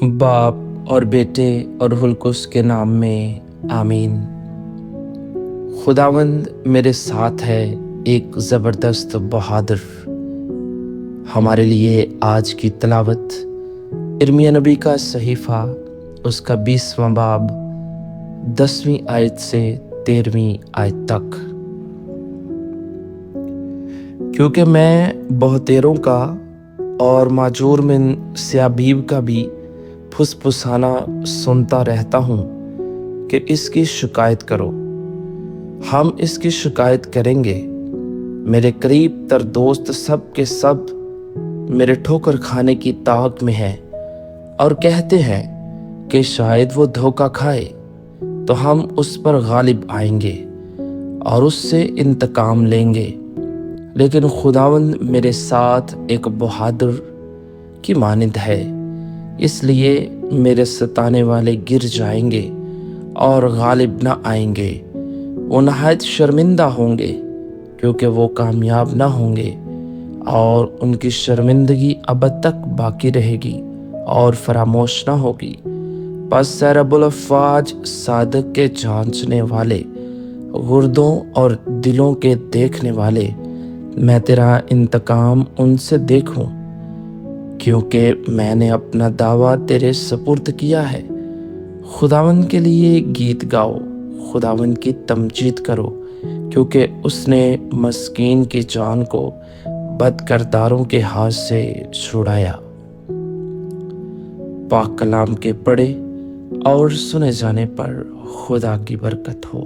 बाप और बेटे और हुलकुस के नाम में आमीन। खुदावंद मेरे साथ है, एक ज़बरदस्त बहादुर। हमारे लिए आज की तलावत यिर्मयाह नबी का सहीफ़ा, उसका 20वां बाब 10वीं आयत से 13वीं आयत तक। क्योंकि मैं बहुतेरों का और माजूर मिन स्याबीब का भी फुसफुसाना सुनता रहता हूँ कि इसकी शिकायत करो। हम इसकी शिकायत करेंगे। मेरे करीब तर दोस्त सब के सब मेरे ठोकर खाने की ताक में हैं और कहते हैं कि शायद वो धोखा खाए तो हम उस पर गालिब आएंगे और उससे इंतकाम लेंगे। लेकिन खुदावंद मेरे साथ एक बहादुर की मानिंद है, इसलिए मेरे सताने वाले गिर जाएंगे और गालिब न आएंगे। वो नहायत शर्मिंदा होंगे क्योंकि वो कामयाब न होंगे और उनकी शर्मिंदगी अब तक बाकी रहेगी और फरामोश न होगी। बस रब्बुल अफ़वाज सादक के जांचने वाले, गुर्दों और दिलों के देखने वाले, मैं तेरा इंतकाम उनसे देखूं, क्योंकि मैंने अपना दावा तेरे सपुर्द किया है। खुदावंद के लिए गीत गाओ, खुदावंद की तमजीद करो, क्योंकि उसने मस्कीन की जान को बदकरदारों के हाथ से छुड़ाया। पाक कलाम के पढ़े और सुने जाने पर खुदा की बरकत हो।